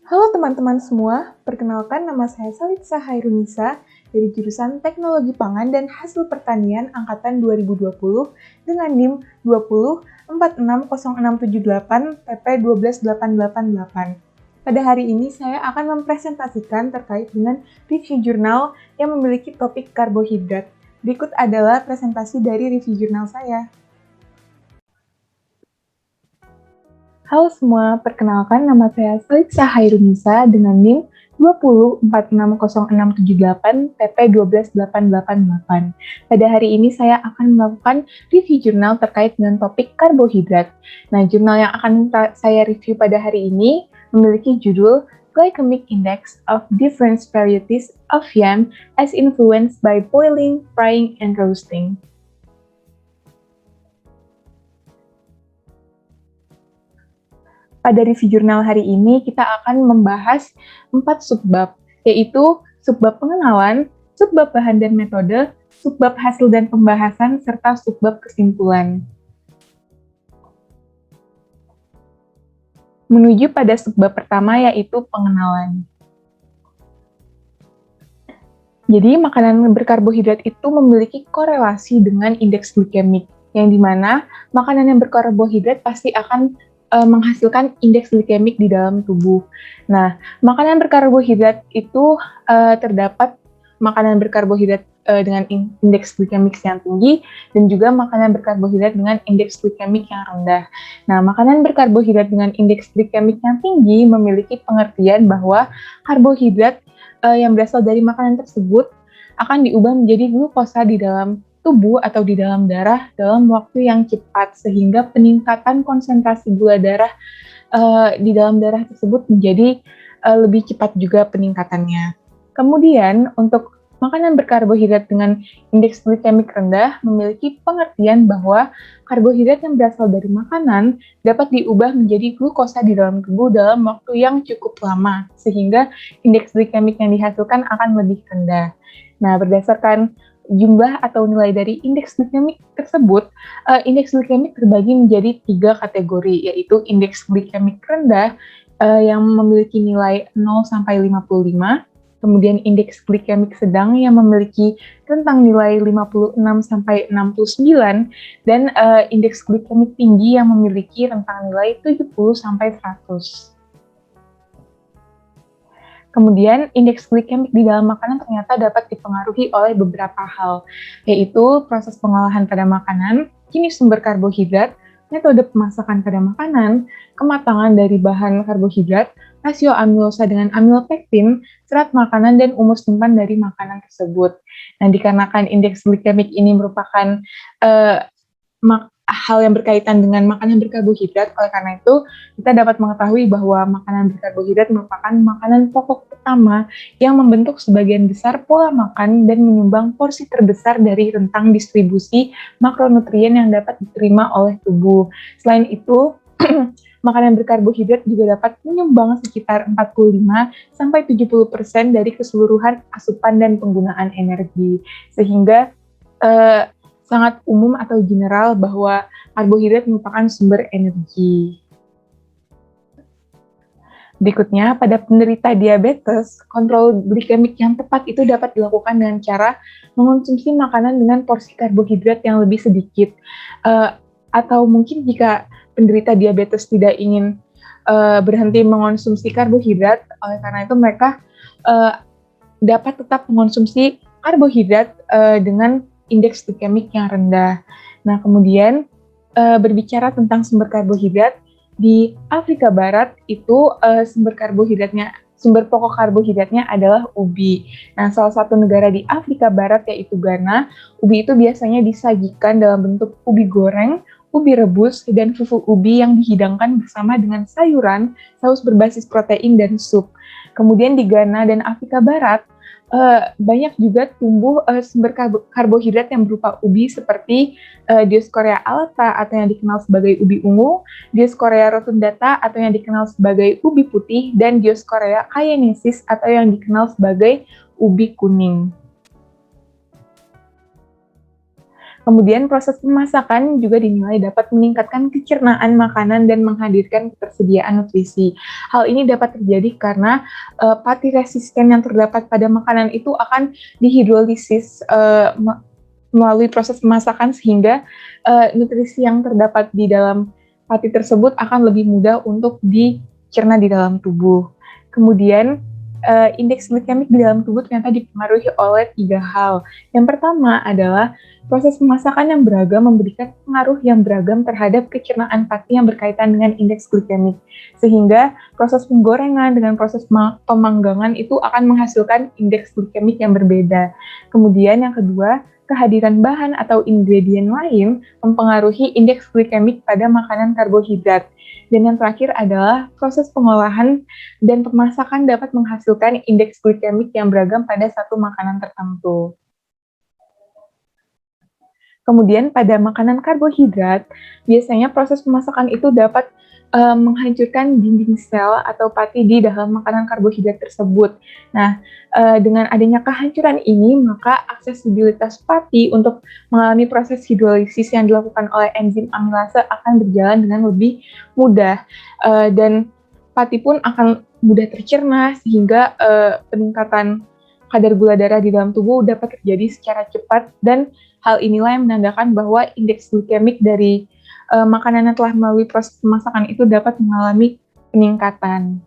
Halo teman-teman semua, perkenalkan nama saya Salitza Hairunisa dari jurusan Teknologi Pangan dan Hasil Pertanian Angkatan 2020 dengan NIM 20460678 PP 12888. Pada hari ini saya akan mempresentasikan terkait dengan review jurnal yang memiliki topik karbohidrat. Berikut adalah presentasi dari review jurnal saya. Halo semua, perkenalkan nama saya Salitza Hairunisa dengan NIM 20460678 PP 12888. Pada hari ini saya akan melakukan review jurnal terkait dengan topik karbohidrat. Nah, jurnal yang akan saya review pada hari ini memiliki judul Glycemic Index of Different Varieties of Yam as Influenced by Boiling, Frying, and Roasting. Pada review jurnal hari ini, kita akan membahas 4 subbab, yaitu subbab pengenalan, subbab bahan dan metode, subbab hasil dan pembahasan, serta subbab kesimpulan. Menuju pada subbab pertama, yaitu pengenalan. Jadi, makanan berkarbohidrat itu memiliki korelasi dengan indeks glikemik, yang dimana makanan yang berkarbohidrat pasti akan menghasilkan indeks glikemik di dalam tubuh. Nah, makanan berkarbohidrat itu terdapat makanan berkarbohidrat dengan indeks glikemik yang tinggi dan juga makanan berkarbohidrat dengan indeks glikemik yang rendah. Nah, makanan berkarbohidrat dengan indeks glikemik yang tinggi memiliki pengertian bahwa karbohidrat yang berasal dari makanan tersebut akan diubah menjadi glukosa di dalam tubuh atau di dalam darah dalam waktu yang cepat, sehingga peningkatan konsentrasi gula darah di dalam darah tersebut menjadi lebih cepat juga peningkatannya. Kemudian untuk makanan berkarbohidrat dengan indeks glikemik rendah memiliki pengertian bahwa karbohidrat yang berasal dari makanan dapat diubah menjadi glukosa di dalam tubuh dalam waktu yang cukup lama, sehingga indeks glikemik yang dihasilkan akan lebih rendah. Nah, berdasarkan jumlah atau nilai dari indeks glikemik tersebut, indeks glikemik terbagi menjadi 3 kategori, yaitu indeks glikemik rendah yang memiliki nilai 0 sampai 55, kemudian indeks glikemik sedang yang memiliki rentang nilai 56 sampai 69, dan indeks glikemik tinggi yang memiliki rentang nilai 70 sampai 100. Kemudian, indeks glikemik di dalam makanan ternyata dapat dipengaruhi oleh beberapa hal, yaitu proses pengolahan pada makanan, jenis sumber karbohidrat, metode pemasakan pada makanan, kematangan dari bahan karbohidrat, rasio amilosa dengan amilopektin, serat makanan, dan umur simpan dari makanan tersebut. Nah, dikarenakan indeks glikemik ini merupakan hal yang berkaitan dengan makanan berkarbohidrat, oleh karena itu kita dapat mengetahui bahwa makanan berkarbohidrat merupakan makanan pokok utama yang membentuk sebagian besar pola makan dan menyumbang porsi terbesar dari rentang distribusi makronutrien yang dapat diterima oleh tubuh. Selain itu, makanan berkarbohidrat juga dapat menyumbang sekitar 45-70% dari keseluruhan asupan dan penggunaan energi, sehingga sangat umum atau general bahwa karbohidrat merupakan sumber energi. Berikutnya, pada penderita diabetes, kontrol glikemik yang tepat itu dapat dilakukan dengan cara mengonsumsi makanan dengan porsi karbohidrat yang lebih sedikit. Atau mungkin jika penderita diabetes tidak ingin berhenti mengonsumsi karbohidrat, oleh karena itu mereka dapat tetap mengonsumsi karbohidrat dengan indeks glikemik yang rendah. Nah, kemudian berbicara tentang sumber karbohidrat, di Afrika Barat itu sumber pokok karbohidratnya adalah ubi. Nah, salah satu negara di Afrika Barat yaitu Ghana, ubi itu biasanya disajikan dalam bentuk ubi goreng, ubi rebus, dan fufu ubi yang dihidangkan bersama dengan sayuran, saus berbasis protein, dan sup. Kemudian di Ghana dan Afrika Barat, banyak juga tumbuh sumber karbohidrat yang berupa ubi seperti Dioscorea alata atau yang dikenal sebagai ubi ungu, Dioscorea rotundata atau yang dikenal sebagai ubi putih, dan Dioscorea cayenesis atau yang dikenal sebagai ubi kuning. Kemudian proses pemasakan juga dinilai dapat meningkatkan kecernaan makanan dan menghadirkan ketersediaan nutrisi. Hal ini dapat terjadi karena pati resisten yang terdapat pada makanan itu akan dihidrolisis melalui proses pemasakan sehingga nutrisi yang terdapat di dalam pati tersebut akan lebih mudah untuk dicerna di dalam tubuh. Kemudian indeks glikemik di dalam tubuh ternyata dipengaruhi oleh 3 hal. Yang pertama adalah proses pemasakan yang beragam memberikan pengaruh yang beragam terhadap kecernaan pati yang berkaitan dengan indeks glikemik. Sehingga proses penggorengan dengan proses pemanggangan itu akan menghasilkan indeks glikemik yang berbeda. Kemudian yang kedua, kehadiran bahan atau ingredient lain mempengaruhi indeks glikemik pada makanan karbohidrat. Dan yang terakhir adalah proses pengolahan dan pemasakan dapat menghasilkan indeks glikemik yang beragam pada satu makanan tertentu. Kemudian pada makanan karbohidrat, biasanya proses pemasakan itu dapat menghancurkan dinding sel atau pati di dalam makanan karbohidrat tersebut. Nah, dengan adanya kehancuran ini, maka aksesibilitas pati untuk mengalami proses hidrolisis yang dilakukan oleh enzim amilase akan berjalan dengan lebih mudah, dan pati pun akan mudah tercerna sehingga peningkatan kadar gula darah di dalam tubuh dapat terjadi secara cepat, dan hal inilah yang menandakan bahwa indeks glikemik dari makanan yang telah melalui proses pemasakan itu dapat mengalami peningkatan.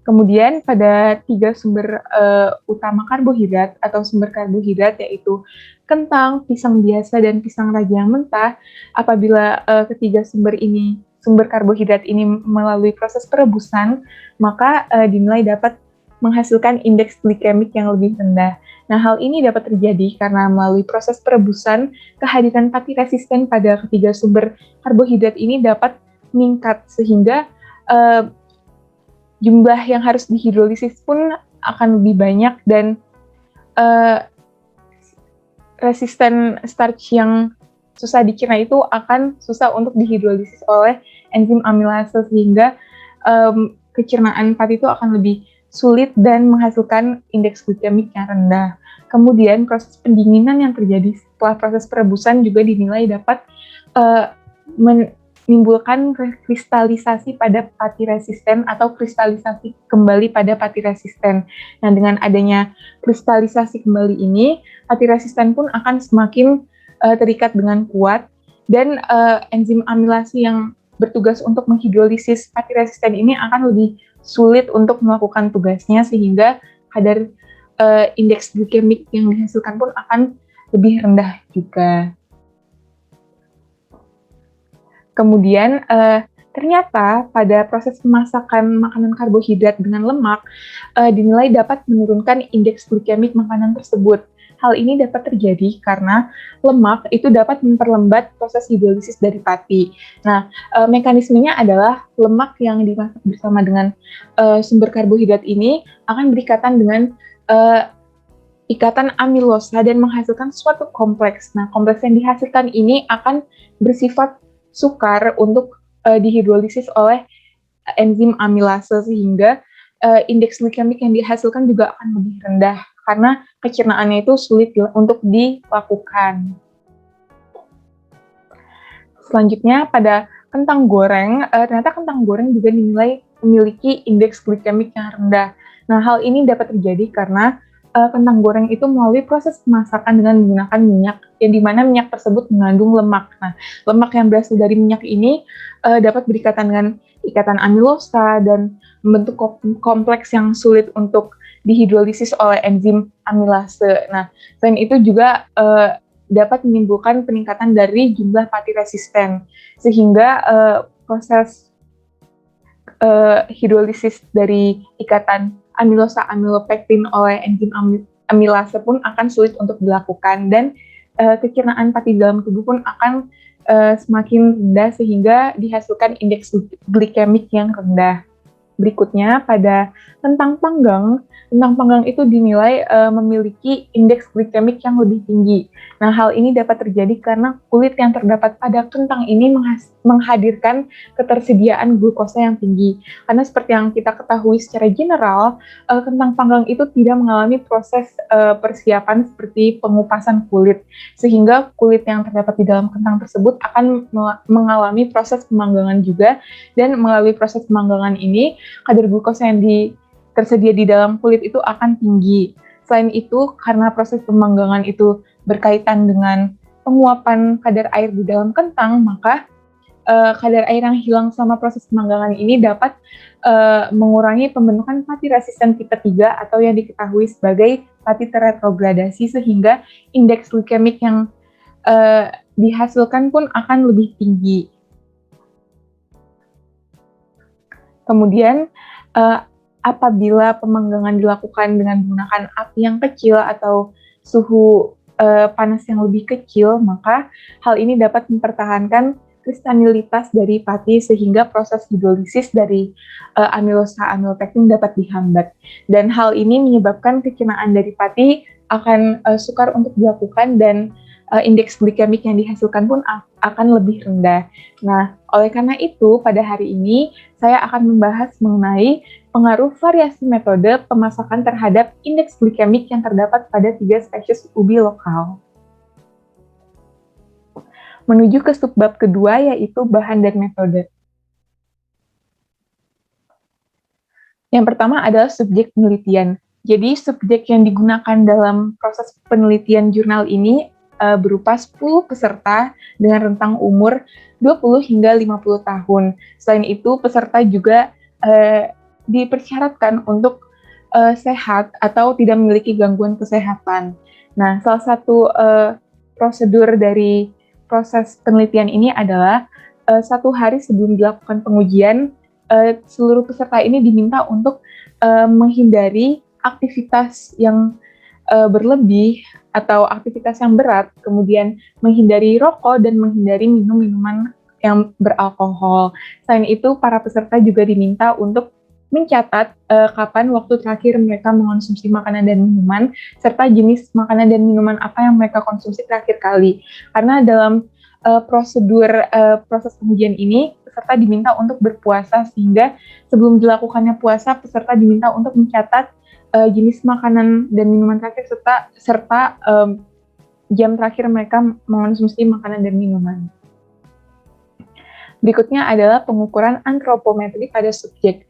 Kemudian pada 3 sumber utama karbohidrat atau sumber karbohidrat yaitu kentang, pisang biasa, dan pisang raja yang mentah, apabila ketiga sumber karbohidrat ini melalui proses perebusan, maka dinilai dapat menghasilkan indeks glikemik yang lebih rendah. Nah, hal ini dapat terjadi karena melalui proses perebusan, kehadiran pati resisten pada ketiga sumber karbohidrat ini dapat meningkat, sehingga jumlah yang harus dihidrolisis pun akan lebih banyak, dan resisten starch yang susah dicerna itu akan susah untuk dihidrolisis oleh enzim amilase, sehingga kecernaan pati itu akan lebih sulit dan menghasilkan indeks glikemik yang rendah. Kemudian proses pendinginan yang terjadi setelah proses perebusan juga dinilai dapat menimbulkan kristalisasi pada pati resisten atau kristalisasi kembali pada pati resisten. Nah, dengan adanya kristalisasi kembali ini, pati resisten pun akan semakin terikat dengan kuat, dan enzim amilase yang bertugas untuk menghidrolisis pati resisten ini akan lebih sulit untuk melakukan tugasnya, sehingga kadar indeks glikemik yang dihasilkan pun akan lebih rendah juga. Kemudian ternyata pada proses pemasakan makanan karbohidrat dengan lemak dinilai dapat menurunkan indeks glikemik makanan tersebut. Hal ini dapat terjadi karena lemak itu dapat memperlambat proses hidrolisis dari pati. Nah, mekanismenya adalah lemak yang dimasak bersama dengan sumber karbohidrat ini akan berikatan dengan ikatan amilosa dan menghasilkan suatu kompleks. Nah, kompleks yang dihasilkan ini akan bersifat sukar untuk dihidrolisis oleh enzim amilase, sehingga indeks glikemik yang dihasilkan juga akan lebih rendah karena pencernaannya itu sulit untuk dilakukan. Selanjutnya pada kentang goreng, ternyata kentang goreng juga dinilai memiliki indeks glikemik yang rendah. Nah, hal ini dapat terjadi karena kentang goreng itu melalui proses pemasakan dengan menggunakan minyak, yang dimana minyak tersebut mengandung lemak. Nah, lemak yang berasal dari minyak ini dapat berikatan dengan ikatan amilosa dan membentuk kompleks yang sulit untuk dihidrolisis oleh enzim amilase. Nah, selain itu juga dapat menimbulkan peningkatan dari jumlah pati resisten, sehingga proses hidrolisis dari ikatan amilosa amilopektin oleh enzim amilase pun akan sulit untuk dilakukan, dan kecernaan pati dalam tubuh pun akan semakin rendah, sehingga dihasilkan indeks glikemik yang rendah. Berikutnya, pada kentang panggang itu dinilai memiliki indeks glikemik yang lebih tinggi. Nah, hal ini dapat terjadi karena kulit yang terdapat pada kentang ini menghadirkan ketersediaan glukosa yang tinggi. Karena seperti yang kita ketahui secara general, kentang panggang itu tidak mengalami proses persiapan seperti pengupasan kulit, sehingga kulit yang terdapat di dalam kentang tersebut akan mengalami proses pemanggangan juga, dan melalui proses pemanggangan ini kadar glukosa yang tersedia di dalam kulit itu akan tinggi. Selain itu, karena proses pemanggangan itu berkaitan dengan penguapan kadar air di dalam kentang, maka kadar air yang hilang selama proses pemanggangan ini dapat mengurangi pembentukan fatty resistant tipe 3 atau yang diketahui sebagai fatty terretrogradasi, sehingga indeks glikemik yang dihasilkan pun akan lebih tinggi. Kemudian, apabila pemanggangan dilakukan dengan menggunakan api yang kecil atau suhu panas yang lebih kecil, maka hal ini dapat mempertahankan kristalinitas dari pati sehingga proses hidrolisis dari amilosa amilopektin dapat dihambat. Dan hal ini menyebabkan kecinaan dari pati akan sukar untuk dilakukan, dan indeks glikemik yang dihasilkan pun akan lebih rendah. Nah, oleh karena itu, pada hari ini saya akan membahas mengenai pengaruh variasi metode pemasakan terhadap indeks glikemik yang terdapat pada 3 spesies ubi lokal. Menuju ke subbab kedua, yaitu bahan dan metode. Yang pertama adalah subjek penelitian. Jadi, subjek yang digunakan dalam proses penelitian jurnal ini berupa 10 peserta dengan rentang umur 20 hingga 50 tahun. Selain itu, peserta juga dipersyaratkan untuk sehat atau tidak memiliki gangguan kesehatan. Nah, salah satu prosedur dari proses penelitian ini adalah 1 hari sebelum dilakukan pengujian, seluruh peserta ini diminta untuk menghindari aktivitas yang berlebih atau aktivitas yang berat, kemudian menghindari rokok dan menghindari minum minuman yang beralkohol. Selain itu, para peserta juga diminta untuk mencatat kapan waktu terakhir mereka mengonsumsi makanan dan minuman, serta jenis makanan dan minuman apa yang mereka konsumsi terakhir kali. Karena dalam prosedur proses pengujian ini, peserta diminta untuk berpuasa, sehingga sebelum dilakukannya puasa, peserta diminta untuk mencatat jenis makanan dan minuman terakhir serta jam terakhir mereka mengonsumsi makanan dan minuman. Berikutnya adalah pengukuran antropometri pada subjek.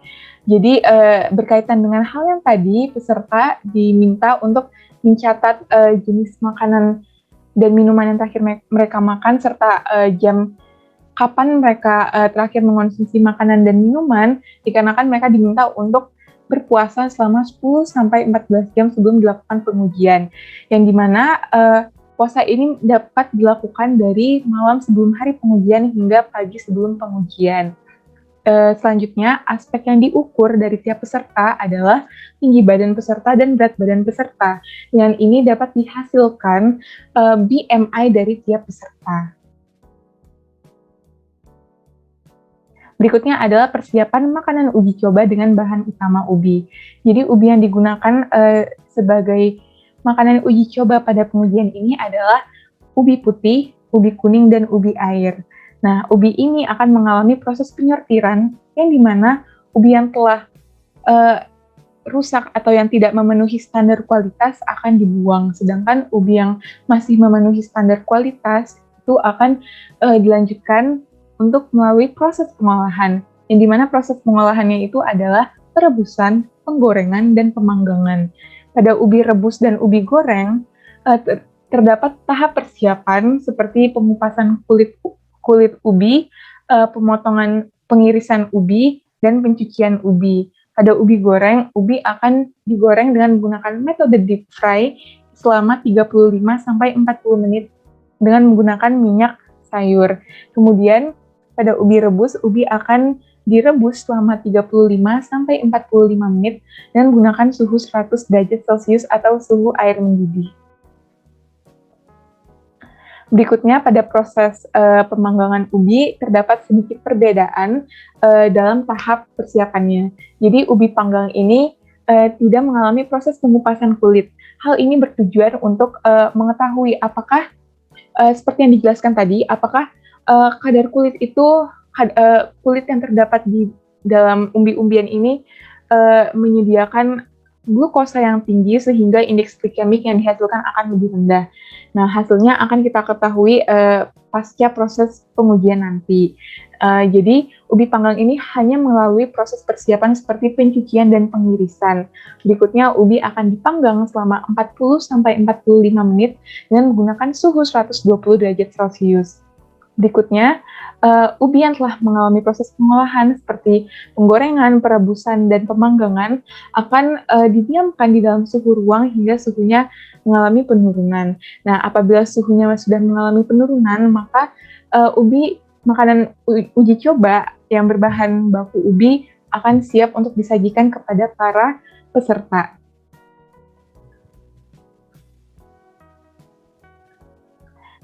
Jadi berkaitan dengan hal yang tadi, peserta diminta untuk mencatat jenis makanan dan minuman yang terakhir mereka makan, serta jam kapan mereka terakhir mengonsumsi makanan dan minuman, dikarenakan mereka diminta untuk berpuasa selama 10-14 jam sebelum dilakukan pengujian, yang dimana puasa ini dapat dilakukan dari malam sebelum hari pengujian hingga pagi sebelum pengujian. Selanjutnya, aspek yang diukur dari tiap peserta adalah tinggi badan peserta dan berat badan peserta. Dengan ini dapat dihasilkan BMI dari tiap peserta. Berikutnya adalah persiapan makanan uji coba dengan bahan utama ubi. Jadi ubi yang digunakan sebagai makanan uji coba pada pengujian ini adalah ubi putih, ubi kuning, dan ubi air. Nah, ubi ini akan mengalami proses penyortiran yang dimana ubi yang telah rusak atau yang tidak memenuhi standar kualitas akan dibuang, sedangkan ubi yang masih memenuhi standar kualitas itu akan dilanjutkan untuk melalui proses pengolahan, yang dimana proses pengolahannya itu adalah perebusan, penggorengan, dan pemanggangan. Pada ubi rebus dan ubi goreng, terdapat tahap persiapan seperti pengupasan kulit ubi, pemotongan pengirisan ubi, dan pencucian ubi. Pada ubi goreng, ubi akan digoreng dengan menggunakan metode deep fry selama 35-40 menit dengan menggunakan minyak sayur. Kemudian, pada ubi rebus, ubi akan direbus selama 35-45 menit dengan menggunakan suhu 100 derajat Celcius atau suhu air mendidih. Berikutnya, pada proses pemanggangan ubi terdapat sedikit perbedaan dalam tahap persiapannya. Jadi, ubi panggang ini tidak mengalami proses pengupasan kulit. Hal ini bertujuan untuk mengetahui apakah seperti yang dijelaskan tadi, apakah kadar kulit itu kulit yang terdapat di dalam umbi-umbian ini menyediakan glukosa yang tinggi sehingga indeks glikemik yang dihasilkan akan lebih rendah. Nah, hasilnya akan kita ketahui pasca proses pengujian nanti. Jadi, ubi panggang ini hanya melalui proses persiapan seperti pencucian dan pengirisan. Berikutnya, ubi akan dipanggang selama 40-45 menit dengan menggunakan suhu 120 derajat Celcius. Berikutnya, ubi yang telah mengalami proses pengolahan seperti penggorengan, perebusan, dan pemanggangan akan didiamkan di dalam suhu ruang hingga suhunya mengalami penurunan. Nah, apabila suhunya sudah mengalami penurunan, maka makanan uji coba yang berbahan baku ubi akan siap untuk disajikan kepada para peserta.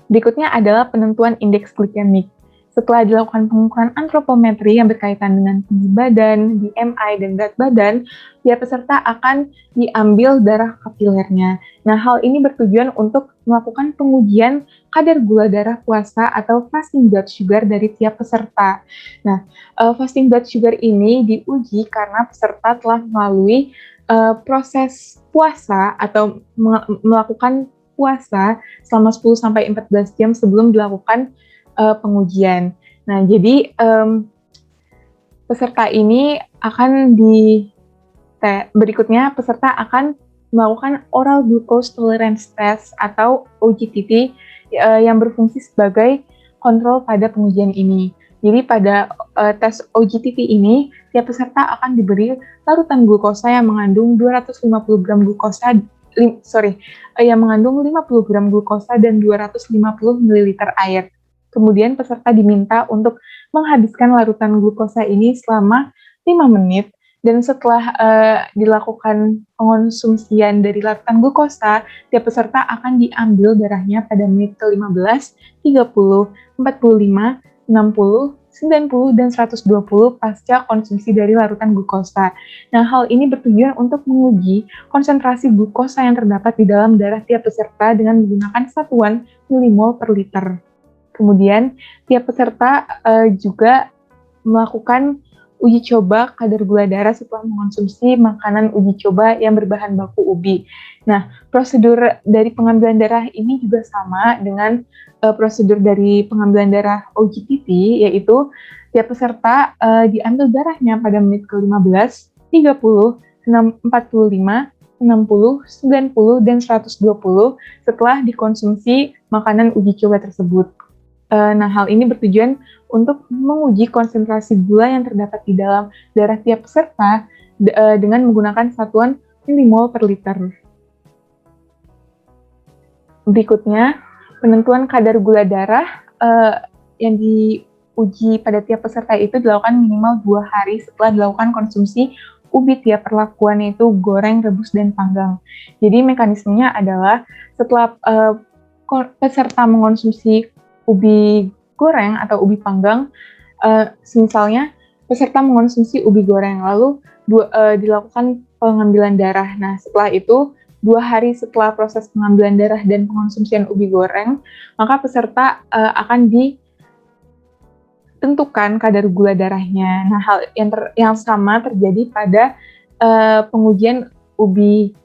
Berikutnya adalah penentuan indeks glikemik. Setelah dilakukan pengukuran antropometri yang berkaitan dengan tinggi badan, BMI, dan berat badan, tiap peserta akan diambil darah kapilernya. Nah, hal ini bertujuan untuk melakukan pengujian kadar gula darah puasa atau fasting blood sugar dari tiap peserta. Nah, fasting blood sugar ini diuji karena peserta telah melalui proses puasa atau melakukan puasa selama 10-14 jam sebelum dilakukan pengujian. Nah, jadi peserta ini akan berikutnya peserta akan melakukan oral glucose tolerance test atau OGTT yang berfungsi sebagai kontrol pada pengujian ini. Jadi pada tes OGTT ini, tiap peserta akan diberi larutan glukosa yang mengandung 250 gram glukosa yang mengandung 50 gram glukosa dan 250 ml air. Kemudian peserta diminta untuk menghabiskan larutan glukosa ini selama 5 menit, dan setelah dilakukan pengonsumsian dari larutan glukosa, tiap peserta akan diambil darahnya pada menit ke-15, 30, 45, 60, 90, dan 120 pasca konsumsi dari larutan glukosa. Nah, hal ini bertujuan untuk menguji konsentrasi glukosa yang terdapat di dalam darah tiap peserta dengan menggunakan satuan milimol per liter. Kemudian, tiap peserta juga melakukan uji coba kadar gula darah setelah mengonsumsi makanan uji coba yang berbahan baku ubi. Nah, prosedur dari pengambilan darah ini juga sama dengan prosedur dari pengambilan darah OGTT, yaitu tiap peserta diambil darahnya pada menit ke-15, 30, 45, 60, 90, dan 120 setelah dikonsumsi makanan uji coba tersebut. Nah, hal ini bertujuan untuk menguji konsentrasi gula yang terdapat di dalam darah tiap peserta dengan menggunakan satuan milimol per liter. Berikutnya, penentuan kadar gula darah yang diuji pada tiap peserta itu dilakukan minimal 2 hari setelah dilakukan konsumsi ubi tiap perlakuan, yaitu goreng, rebus, dan panggang. Jadi mekanismenya adalah setelah peserta mengonsumsi ubi goreng atau ubi panggang, misalnya peserta mengonsumsi ubi goreng, lalu dilakukan pengambilan darah. Nah, setelah itu 2 hari setelah proses pengambilan darah dan pengonsumsian ubi goreng, maka peserta akan ditentukan kadar gula darahnya. Nah, hal yang sama terjadi pada pengujian ubi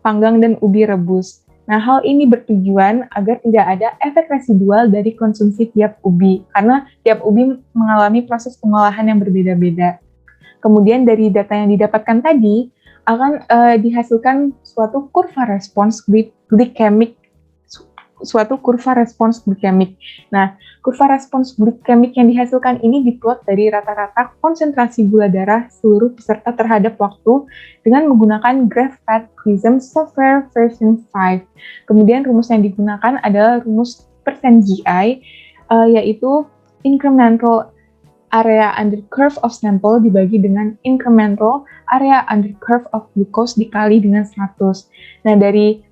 panggang dan ubi rebus. Nah, hal ini bertujuan agar tidak ada efek residual dari konsumsi tiap ubi, karena tiap ubi mengalami proses pengolahan yang berbeda-beda. Kemudian dari data yang didapatkan tadi, akan dihasilkan suatu kurva respons glikemik. Nah, kurva respons glikemik yang dihasilkan ini diplot dari rata-rata konsentrasi gula darah seluruh peserta terhadap waktu dengan menggunakan GraphPad Prism Software version 5. Kemudian rumus yang digunakan adalah rumus persen GI, yaitu incremental area under curve of sample dibagi dengan incremental area under curve of glucose dikali dengan 100. Nah, dari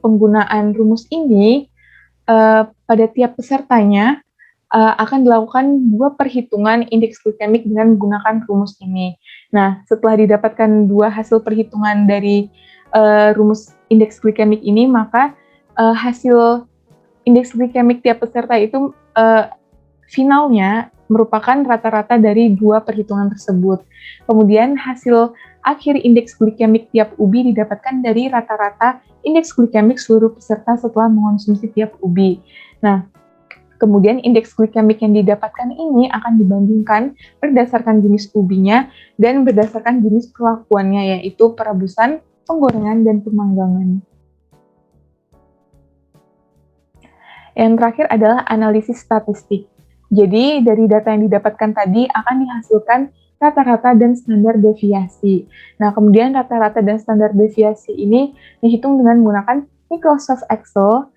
penggunaan rumus ini, pada tiap pesertanya akan dilakukan 2 perhitungan indeks glikemik dengan menggunakan rumus ini. Nah, setelah didapatkan 2 hasil perhitungan dari rumus indeks glikemik ini, maka hasil indeks glikemik tiap peserta itu finalnya merupakan rata-rata dari 2 perhitungan tersebut. Kemudian hasil akhir indeks glikemik tiap ubi didapatkan dari rata-rata indeks glikemik seluruh peserta setelah mengonsumsi tiap ubi. Nah, kemudian indeks glikemik yang didapatkan ini akan dibandingkan berdasarkan jenis ubinya dan berdasarkan jenis perlakuannya, yaitu perebusan, penggorengan, dan pemanggangan. Yang terakhir adalah analisis statistik. Jadi, dari data yang didapatkan tadi akan dihasilkan rata-rata dan standar deviasi. Nah, kemudian rata-rata dan standar deviasi ini dihitung dengan menggunakan Microsoft Excel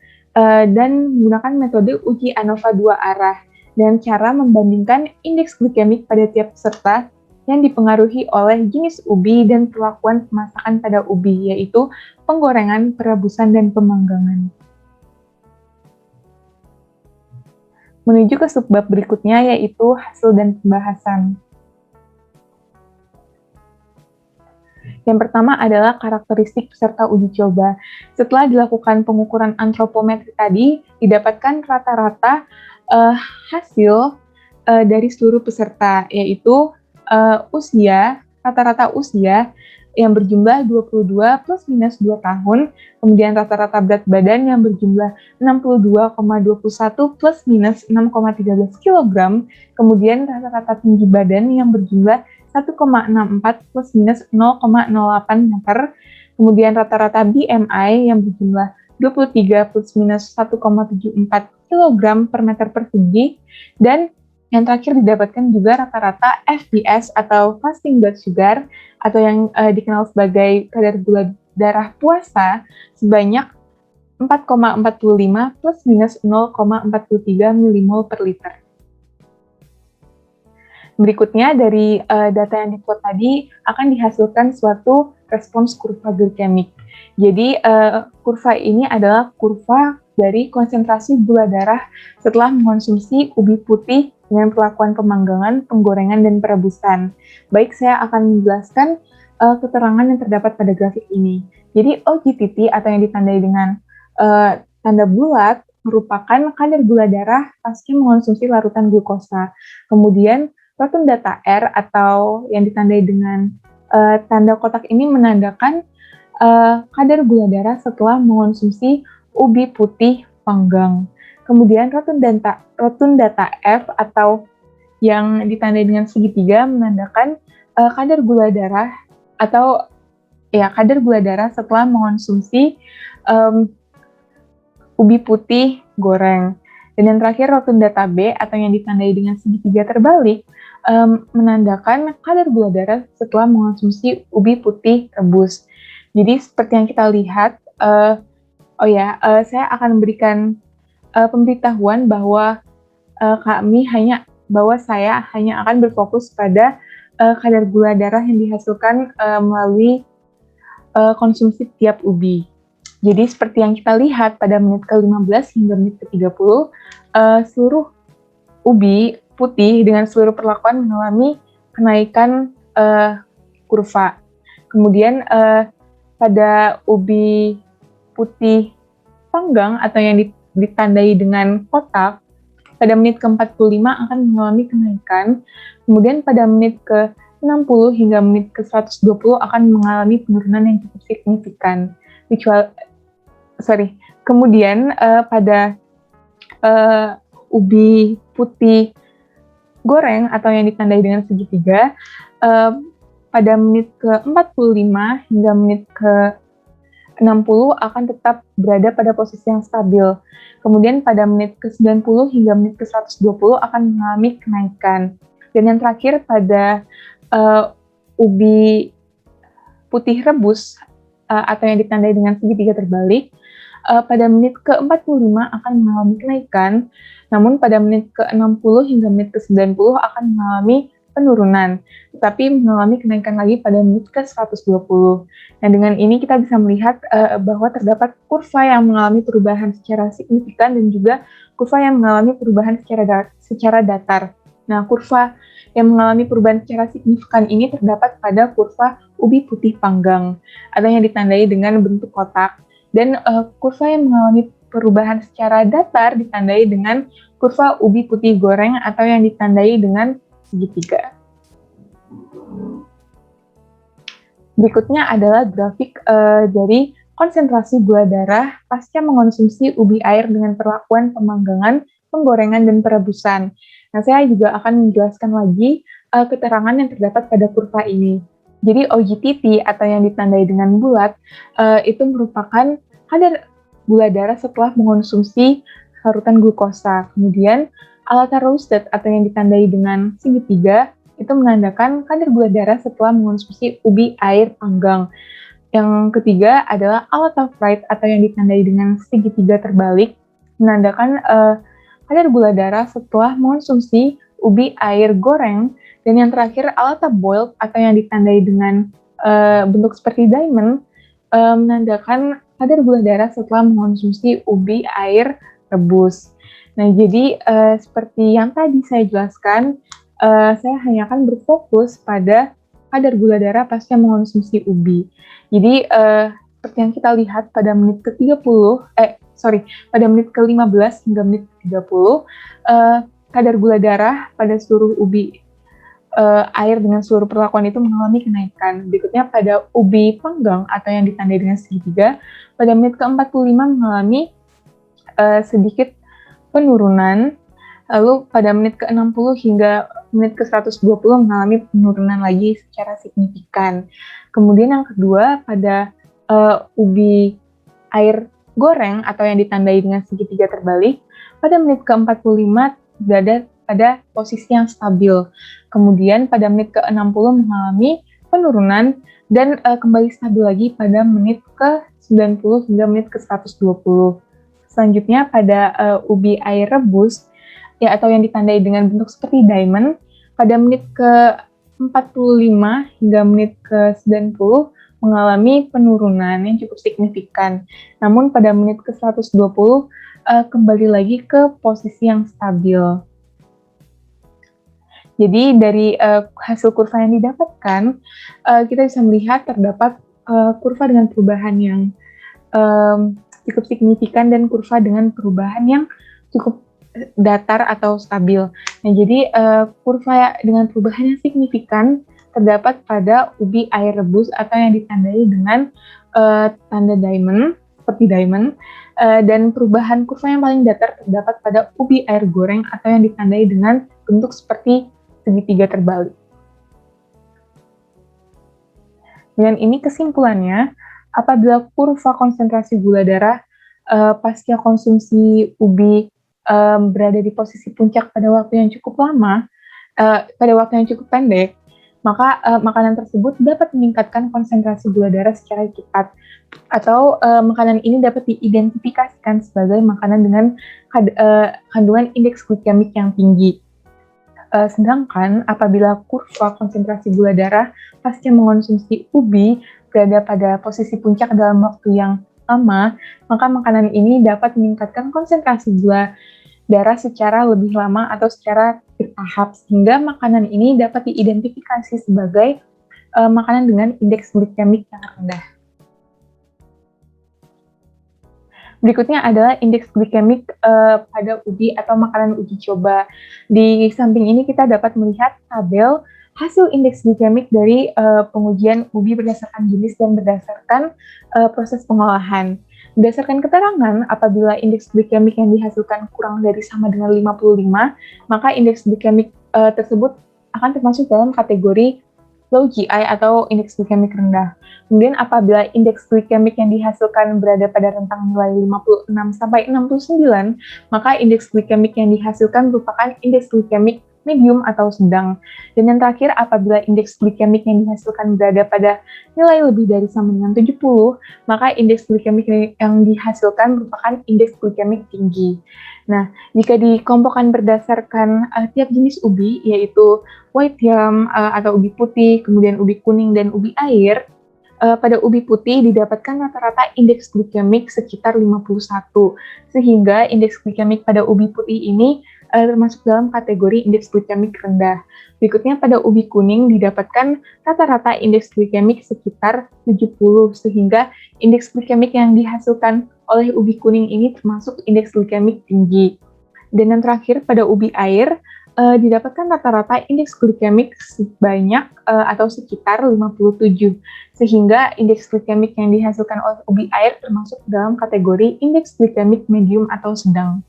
dan menggunakan metode uji ANOVA 2 arah dan cara membandingkan indeks glikemik pada tiap peserta yang dipengaruhi oleh jenis ubi dan perlakuan pemasakan pada ubi, yaitu penggorengan, perebusan, dan pemanggangan. Menuju ke subbab berikutnya, yaitu hasil dan pembahasan. Yang pertama adalah karakteristik peserta uji coba. Setelah dilakukan pengukuran antropometri tadi, didapatkan rata-rata hasil dari seluruh peserta, yaitu rata-rata usia yang berjumlah 22 plus minus 2 tahun, kemudian rata-rata berat badan yang berjumlah 62,21 plus minus 6,13 kg, kemudian rata-rata tinggi badan yang berjumlah 1,64 plus minus 0,08 meter, kemudian rata-rata BMI yang berjumlah 23 plus minus 1,74 kg per meter persegi, dan yang terakhir didapatkan juga rata-rata FBS atau fasting blood sugar atau yang dikenal sebagai kadar gula darah puasa sebanyak 4,45 plus minus 0,43 milimol per liter. Berikutnya dari data yang diplot tadi akan dihasilkan suatu respons kurva glikemik. Jadi kurva ini adalah kurva dari konsentrasi gula darah setelah mengonsumsi ubi putih dengan perlakuan pemanggangan, penggorengan, dan perebusan. Baik, saya akan menjelaskan keterangan yang terdapat pada grafik ini. Jadi OGTT atau yang ditandai dengan tanda bulat merupakan kadar gula darah pasca mengonsumsi larutan glukosa. Kemudian rotunda R atau yang ditandai dengan tanda kotak ini menandakan kadar gula darah setelah mengonsumsi ubi putih panggang. Kemudian rotunda F atau yang ditandai dengan segitiga menandakan kadar gula darah atau kadar gula darah setelah mengonsumsi ubi putih goreng. Dan yang terakhir rotunda B atau yang ditandai dengan segitiga terbalik menandakan kadar gula darah setelah mengonsumsi ubi putih rebus. Jadi seperti yang kita lihat, saya akan memberikan pemberitahuan bahwa saya hanya akan berfokus pada kadar gula darah yang dihasilkan melalui konsumsi tiap ubi. Jadi seperti yang kita lihat pada menit ke-15 hingga menit ke-30, seluruh ubi putih dengan seluruh perlakuan mengalami kenaikan kurva. Kemudian pada ubi putih panggang atau yang ditandai dengan kotak, pada menit ke-45 akan mengalami kenaikan, kemudian pada menit ke-60 hingga menit ke-120 akan mengalami penurunan yang cukup signifikan. Kemudian pada ubi putih goreng atau yang ditandai dengan segitiga, pada menit ke-45 hingga menit ke-60 akan tetap berada pada posisi yang stabil. Kemudian pada menit ke-90 hingga menit ke-120 akan mengalami kenaikan. Dan yang terakhir pada ubi putih rebus atau yang ditandai dengan segitiga terbalik, pada menit ke-45 akan mengalami kenaikan, namun pada menit ke-60 hingga menit ke-90 akan mengalami penurunan, tetapi mengalami kenaikan lagi pada menit ke-120. Nah, dengan ini kita bisa melihat bahwa terdapat kurva yang mengalami perubahan secara signifikan dan juga kurva yang mengalami perubahan secara datar. Nah, kurva yang mengalami perubahan secara signifikan ini terdapat pada kurva ubi putih panggang atau yang ditandai dengan bentuk kotak, dan kurva yang mengalami perubahan secara datar ditandai dengan kurva ubi putih goreng atau yang ditandai dengan segitiga. Berikutnya adalah grafik dari konsentrasi gula darah pasca mengonsumsi ubi air dengan perlakuan pemanggangan, penggorengan, dan perebusan. Nah, saya juga akan menjelaskan lagi keterangan yang terdapat pada kurva ini. Jadi OGTT atau yang ditandai dengan bulat itu merupakan kadar gula darah setelah mengonsumsi larutan glukosa. Kemudian alata roasted atau yang ditandai dengan segitiga itu menandakan kadar gula darah setelah mengonsumsi ubi air panggang. Yang ketiga adalah alata fried atau yang ditandai dengan segitiga terbalik, menandakan kadar gula darah setelah mengonsumsi ubi air goreng. Dan yang terakhir alata boiled atau yang ditandai dengan bentuk seperti diamond, menandakan kadar gula darah setelah mengonsumsi ubi air rebus. Nah, jadi seperti yang tadi saya jelaskan, saya hanya akan berfokus pada kadar gula darah pasca mengonsumsi ubi. Jadi seperti yang kita lihat pada menit pada menit ke-15 hingga menit ke-30, kadar gula darah pada seluruh ubi air dengan seluruh perlakuan itu mengalami kenaikan. Berikutnya pada ubi panggang atau yang ditandai dengan segitiga, pada menit ke-45 mengalami sedikit penurunan. Lalu pada menit ke-60 hingga menit ke-120 mengalami penurunan lagi secara signifikan. Kemudian yang kedua pada ubi air goreng atau yang ditandai dengan segitiga terbalik, pada menit ke-45 berada pada posisi yang stabil. Kemudian pada menit ke-60 mengalami penurunan dan kembali stabil lagi pada menit ke-90 hingga menit ke-120. Selanjutnya pada ubi air rebus atau yang ditandai dengan bentuk seperti diamond, pada menit ke-45 hingga menit ke-90 mengalami penurunan yang cukup signifikan. Namun pada menit ke-120 kembali lagi ke posisi yang stabil. Jadi dari hasil kurva yang didapatkan, kita bisa melihat terdapat kurva dengan perubahan yang cukup signifikan dan kurva dengan perubahan yang cukup datar atau stabil. Nah, jadi kurva dengan perubahan yang signifikan terdapat pada ubi air rebus atau yang ditandai dengan tanda diamond, seperti diamond, dan perubahan kurva yang paling datar terdapat pada ubi air goreng atau yang ditandai dengan bentuk seperti segitiga terbalik. Dengan ini kesimpulannya, apabila kurva konsentrasi gula darah pasca konsumsi ubi berada di posisi puncak pada waktu yang cukup lama, pada waktu yang cukup pendek, maka makanan tersebut dapat meningkatkan konsentrasi gula darah secara cepat, atau makanan ini dapat diidentifikasikan sebagai makanan dengan kandungan indeks glikemik yang tinggi. Sedangkan apabila kurva konsentrasi gula darah pasca mengonsumsi ubi berada pada posisi puncak dalam waktu yang lama, maka makanan ini dapat meningkatkan konsentrasi gula darah secara lebih lama atau secara bertahap, sehingga makanan ini dapat diidentifikasi sebagai makanan dengan indeks glikemik yang rendah. Berikutnya adalah indeks glikemik pada ubi atau makanan uji coba. Di samping ini kita dapat melihat tabel hasil indeks glikemik dari pengujian ubi berdasarkan jenis dan berdasarkan proses pengolahan. Berdasarkan keterangan, apabila indeks glikemik yang dihasilkan kurang dari sama dengan 55, maka indeks glikemik tersebut akan termasuk dalam kategori low GI atau indeks glikemik rendah. Kemudian apabila indeks glikemik yang dihasilkan berada pada rentang nilai 56 sampai 69, maka indeks glikemik yang dihasilkan merupakan indeks glikemik medium atau sedang. Dan yang terakhir, apabila indeks glikemik yang dihasilkan berada pada nilai lebih dari sama dengan 70, maka indeks glikemik yang dihasilkan merupakan indeks glikemik tinggi. Nah, jika dikelompokkan berdasarkan tiap jenis ubi, yaitu white yam atau ubi putih, kemudian ubi kuning dan ubi air, pada ubi putih didapatkan rata-rata indeks glikemik sekitar 51, sehingga indeks glikemik pada ubi putih ini termasuk dalam kategori indeks glikemik rendah. Berikutnya pada ubi kuning didapatkan rata-rata indeks glikemik sekitar 70, sehingga indeks glikemik yang dihasilkan oleh ubi kuning ini termasuk indeks glikemik tinggi. Dan yang terakhir pada ubi air, didapatkan rata-rata indeks glikemik sebanyak atau sekitar 57, sehingga indeks glikemik yang dihasilkan oleh ubi air termasuk dalam kategori indeks glikemik medium atau sedang.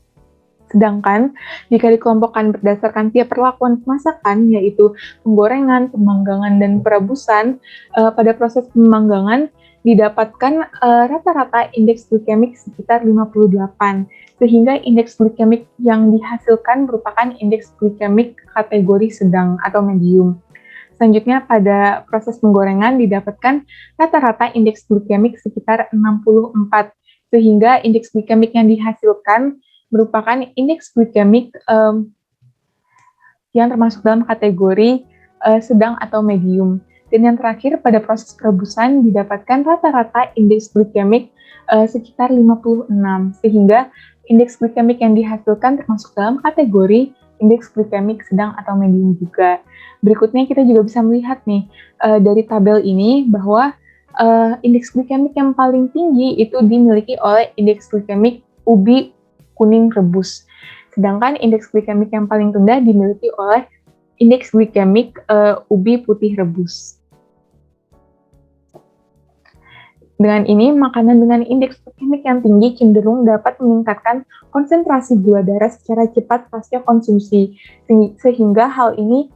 Sedangkan jika dikelompokkan berdasarkan tiap perlakuan pemasakan, yaitu penggorengan, pemanggangan, dan perebusan, pada proses pemanggangan didapatkan rata-rata indeks glikemik sekitar 58, sehingga indeks glikemik yang dihasilkan merupakan indeks glikemik kategori sedang atau medium. Selanjutnya pada proses penggorengan didapatkan rata-rata indeks glikemik sekitar 64, sehingga indeks glikemik yang dihasilkan merupakan indeks glikemik yang termasuk dalam kategori sedang atau medium. Dan yang terakhir pada proses perebusan didapatkan rata-rata indeks glikemik sekitar 56, sehingga indeks glikemik yang dihasilkan termasuk dalam kategori indeks glikemik sedang atau medium juga. Berikutnya kita juga bisa melihat nih dari tabel ini bahwa indeks glikemik yang paling tinggi itu dimiliki oleh indeks glikemik ubi kuning rebus. Sedangkan indeks glikemik yang paling rendah dimiliki oleh indeks glikemik ubi putih rebus. Dengan ini, makanan dengan indeks glikemik yang tinggi cenderung dapat meningkatkan konsentrasi gula darah secara cepat pasca konsumsi, sehingga hal ini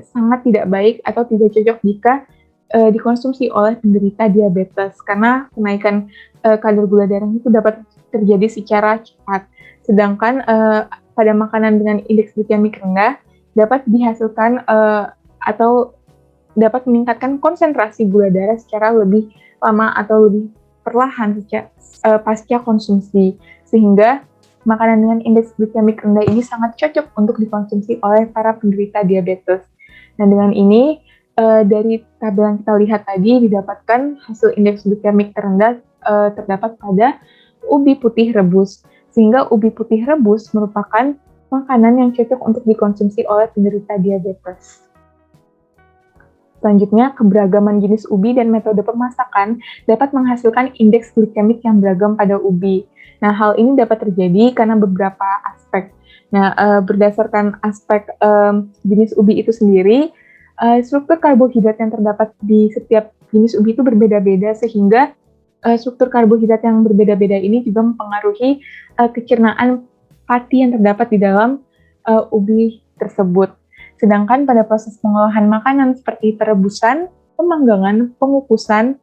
sangat tidak baik atau tidak cocok jika dikonsumsi oleh penderita diabetes, karena kenaikan kadar gula darah itu dapat terjadi secara cepat. Sedangkan pada makanan dengan indeks glikemik rendah dapat dihasilkan atau dapat meningkatkan konsentrasi gula darah secara lebih lama atau lebih perlahan pasca konsumsi, sehingga makanan dengan indeks glikemik rendah ini sangat cocok untuk dikonsumsi oleh para penderita diabetes. Nah, dengan ini dari tabel yang kita lihat tadi didapatkan hasil indeks glikemik terendah terdapat pada ubi putih rebus, sehingga ubi putih rebus merupakan makanan yang cocok untuk dikonsumsi oleh penderita diabetes. Selanjutnya, keberagaman jenis ubi dan metode pemasakan dapat menghasilkan indeks glikemik yang beragam pada ubi. Nah, hal ini dapat terjadi karena beberapa aspek. Nah, berdasarkan aspek jenis ubi itu sendiri, struktur karbohidrat yang terdapat di setiap jenis ubi itu berbeda-beda, sehingga struktur karbohidrat yang berbeda-beda ini juga mempengaruhi kecernaan pati yang terdapat di dalam ubi tersebut. Sedangkan pada proses pengolahan makanan seperti perebusan, pemanggangan, pengukusan,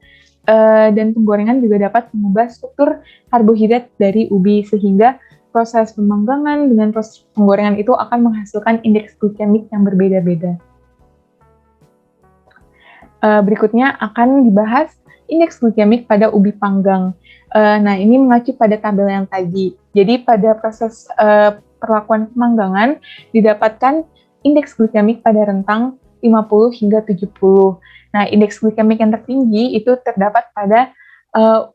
dan penggorengan juga dapat mengubah struktur karbohidrat dari ubi, sehingga proses pemanggangan dengan proses penggorengan itu akan menghasilkan indeks glikemik yang berbeda-beda. Berikutnya akan dibahas indeks glikemik pada ubi panggang. Nah, ini mengacu pada tabel yang tadi. Jadi pada proses perlakuan pemanggangan didapatkan indeks glikemik pada rentang 50 hingga 70. Nah, indeks glikemik yang tertinggi itu terdapat pada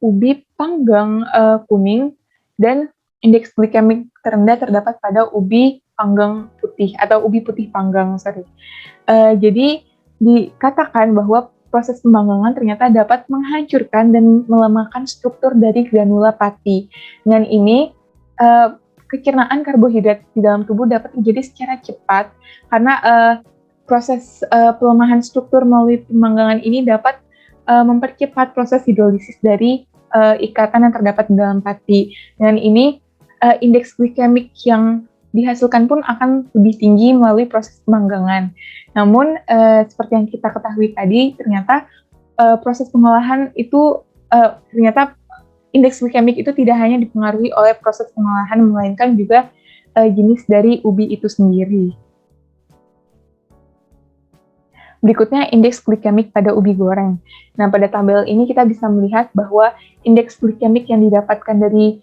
ubi panggang kuning, dan indeks glikemik terendah terdapat pada ubi panggang putih atau ubi putih panggang, Jadi dikatakan bahwa proses pemanggangan ternyata dapat menghancurkan dan melemahkan struktur dari granula pati. Dengan ini, kecernaan karbohidrat di dalam tubuh dapat terjadi secara cepat karena proses pelemahan struktur melalui pemanggangan ini dapat mempercepat proses hidrolisis dari ikatan yang terdapat di dalam pati. Dengan ini, indeks glikemik yang dihasilkan pun akan lebih tinggi melalui proses pemanggangan. Namun, seperti yang kita ketahui tadi, ternyata proses pengolahan itu ternyata indeks glikemik itu tidak hanya dipengaruhi oleh proses pengolahan, melainkan juga jenis dari ubi itu sendiri. Berikutnya indeks glikemik pada ubi goreng. Nah, pada tabel ini kita bisa melihat bahwa indeks glikemik yang didapatkan dari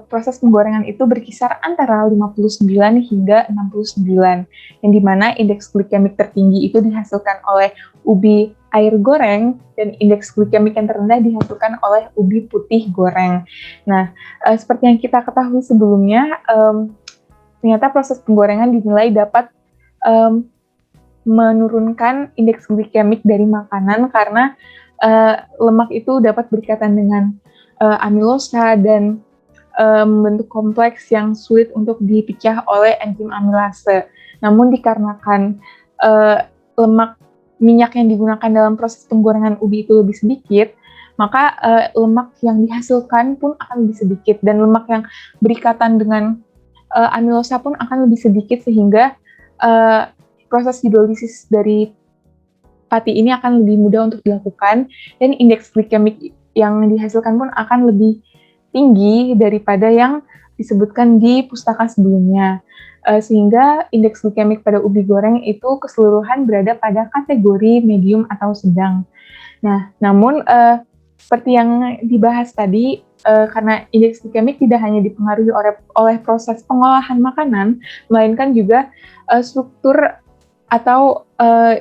proses penggorengan itu berkisar antara 59 hingga 69, yang dimana indeks glikemik tertinggi itu dihasilkan oleh ubi air goreng dan indeks glikemik yang terendah dihasilkan oleh ubi putih goreng. Nah, seperti yang kita ketahui sebelumnya, ternyata proses penggorengan dinilai dapat menurunkan indeks glikemik dari makanan karena lemak itu dapat berikatan dengan amilosa dan membentuk kompleks yang sulit untuk dipecah oleh enzim amilase. Namun dikarenakan minyak yang digunakan dalam proses penggorengan ubi itu lebih sedikit, maka lemak yang dihasilkan pun akan lebih sedikit dan lemak yang berikatan dengan amilosa pun akan lebih sedikit sehingga proses hidrolisis dari pati ini akan lebih mudah untuk dilakukan dan indeks glikemik yang dihasilkan pun akan lebih tinggi daripada yang disebutkan di pustaka sebelumnya, sehingga indeks glikemik pada ubi goreng itu keseluruhan berada pada kategori medium atau sedang. Nah, namun seperti yang dibahas tadi, karena indeks glikemik tidak hanya dipengaruhi oleh proses pengolahan makanan, melainkan juga struktur atau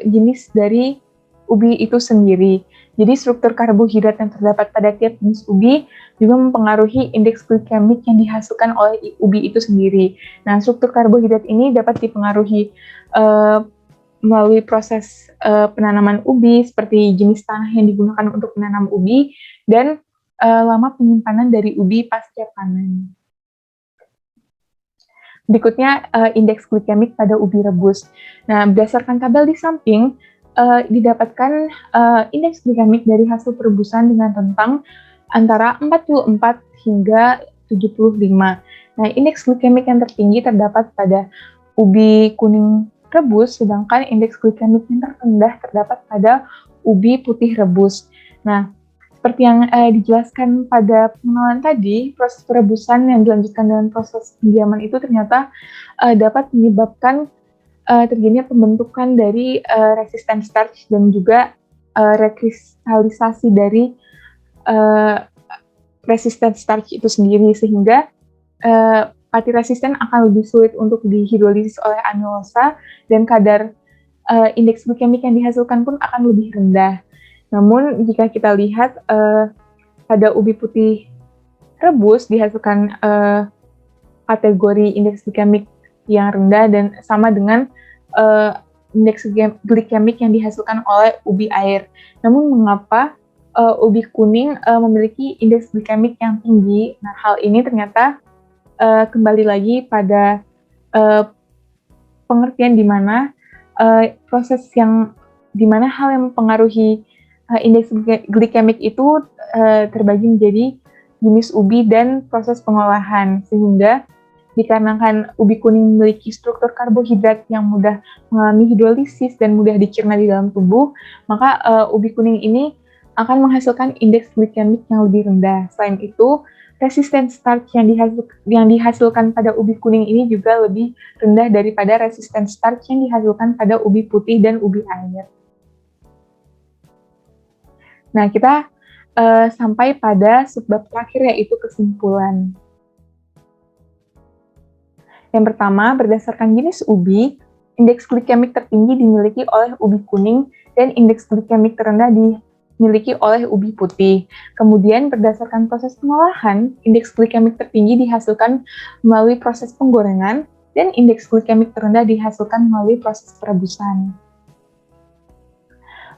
jenis dari ubi itu sendiri. Jadi struktur karbohidrat yang terdapat pada tiap jenis ubi juga mempengaruhi indeks glikemik yang dihasilkan oleh ubi itu sendiri. Nah, struktur karbohidrat ini dapat dipengaruhi melalui proses penanaman ubi, seperti jenis tanah yang digunakan untuk menanam ubi, dan lama penyimpanan dari ubi pasca panen. Berikutnya, indeks glikemik pada ubi rebus. Nah, berdasarkan tabel di samping, didapatkan indeks glikemik dari hasil perebusan dengan rentang antara 44 hingga 75. Nah, indeks glikemik yang tertinggi terdapat pada ubi kuning rebus, sedangkan indeks glikemik yang terendah terdapat pada ubi putih rebus. Nah, seperti yang dijelaskan pada pengenalan tadi, proses perebusan yang dilanjutkan dengan proses pendiaman itu ternyata dapat menyebabkan terjadinya pembentukan dari resisten starch dan juga rekristalisasi dari resisten starch itu sendiri, sehingga pati resisten akan lebih sulit untuk dihidrolisis oleh amilosa dan kadar indeks glikemik yang dihasilkan pun akan lebih rendah. Namun jika kita lihat pada ubi putih rebus dihasilkan kategori indeks glikemik yang rendah dan sama dengan indeks glikemik yang dihasilkan oleh ubi air. Namun mengapa ubi kuning memiliki indeks glikemik yang tinggi? Nah, hal ini ternyata kembali lagi pada pengertian di mana proses yang di mana hal yang mempengaruhi indeks glikemik itu terbagi menjadi jenis ubi dan proses pengolahan, sehingga dikarenakan ubi kuning memiliki struktur karbohidrat yang mudah mengalami hidrolisis dan mudah dicerna di dalam tubuh, maka ubi kuning ini akan menghasilkan indeks glikemik yang lebih rendah. Selain itu, resisten starch yang dihasilkan pada ubi kuning ini juga lebih rendah daripada resisten starch yang dihasilkan pada ubi putih dan ubi air. Nah, kita sampai pada subbab terakhir, yaitu kesimpulan. Yang pertama, berdasarkan jenis ubi, indeks glikemik tertinggi dimiliki oleh ubi kuning dan indeks glikemik terendah dimiliki oleh ubi putih. Kemudian, berdasarkan proses pengolahan, indeks glikemik tertinggi dihasilkan melalui proses penggorengan dan indeks glikemik terendah dihasilkan melalui proses perebusan.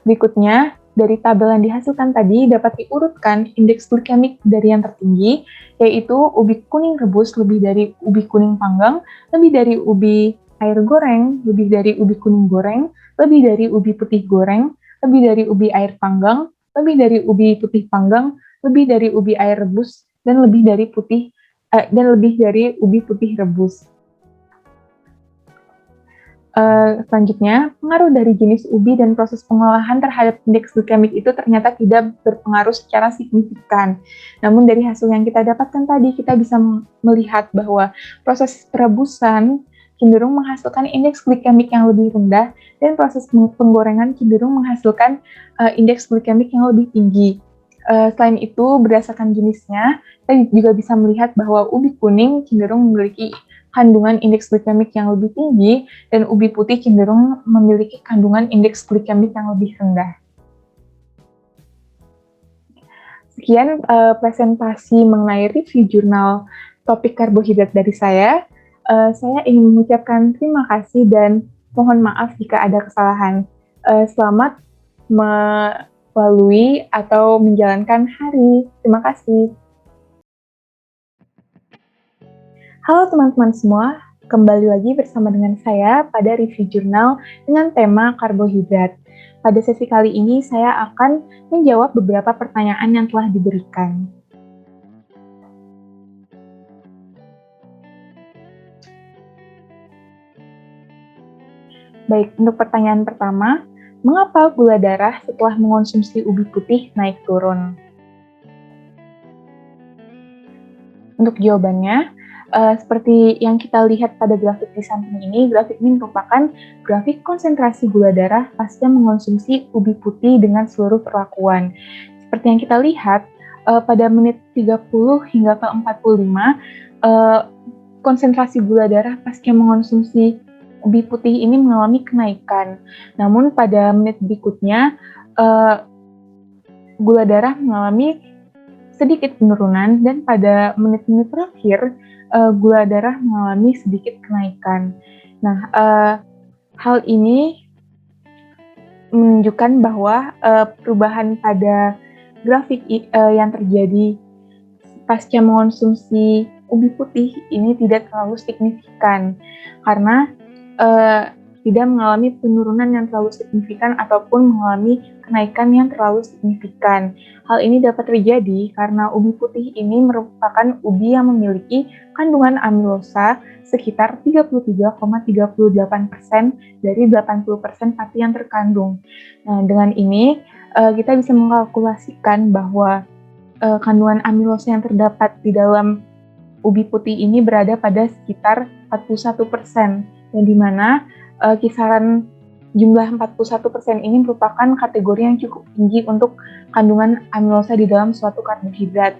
Berikutnya, dari tabel yang dihasilkan tadi dapat diurutkan indeks glikemik dari yang tertinggi, yaitu ubi kuning rebus lebih dari ubi kuning panggang, lebih dari ubi air goreng, lebih dari ubi kuning goreng, lebih dari ubi putih goreng, lebih dari ubi air panggang, lebih dari ubi putih panggang, lebih dari ubi air rebus, dan lebih dari ubi putih rebus. Selanjutnya, pengaruh dari jenis ubi dan proses pengolahan terhadap indeks glikemik itu ternyata tidak berpengaruh secara signifikan. Namun dari hasil yang kita dapatkan tadi, kita bisa melihat bahwa proses perebusan cenderung menghasilkan indeks glikemik yang lebih rendah, dan proses penggorengan cenderung menghasilkan indeks glikemik yang lebih tinggi. Selain itu, berdasarkan jenisnya, kita juga bisa melihat bahwa ubi kuning cenderung memiliki kandungan indeks glikemik yang lebih tinggi, dan ubi putih cenderung memiliki kandungan indeks glikemik yang lebih rendah. Sekian presentasi mengenai review jurnal topik karbohidrat dari saya. Saya ingin mengucapkan terima kasih dan mohon maaf jika ada kesalahan. Selamat melalui atau menjalankan hari. Terima kasih. Halo teman-teman semua, kembali lagi bersama dengan saya pada review jurnal dengan tema karbohidrat. Pada sesi kali ini saya akan menjawab beberapa pertanyaan yang telah diberikan. Baik, untuk pertanyaan pertama, mengapa gula darah setelah mengonsumsi ubi putih naik turun? Untuk jawabannya, seperti yang kita lihat pada grafik di samping ini, grafik ini merupakan grafik konsentrasi gula darah pasca mengonsumsi ubi putih dengan seluruh perlakuan. Seperti yang kita lihat, pada menit 30 hingga ke 45, konsentrasi gula darah pasca mengonsumsi ubi putih ini mengalami kenaikan. Namun pada menit berikutnya, gula darah mengalami sedikit penurunan, dan pada menit-menit terakhir, gula darah mengalami sedikit kenaikan. Nah, hal ini menunjukkan bahwa perubahan pada grafik yang terjadi pasca mengonsumsi ubi putih ini tidak terlalu signifikan, karena tidak mengalami penurunan yang terlalu signifikan ataupun mengalami kenaikan yang terlalu signifikan. Hal ini dapat terjadi karena ubi putih ini merupakan ubi yang memiliki kandungan amilosa sekitar 33,38% dari 80% pati yang terkandung. Nah, dengan ini kita bisa mengkalkulasikan bahwa kandungan amilosa yang terdapat di dalam ubi putih ini berada pada sekitar 41%, yang dimana kisaran jumlah 41% ini merupakan kategori yang cukup tinggi untuk kandungan amilosa di dalam suatu karbohidrat.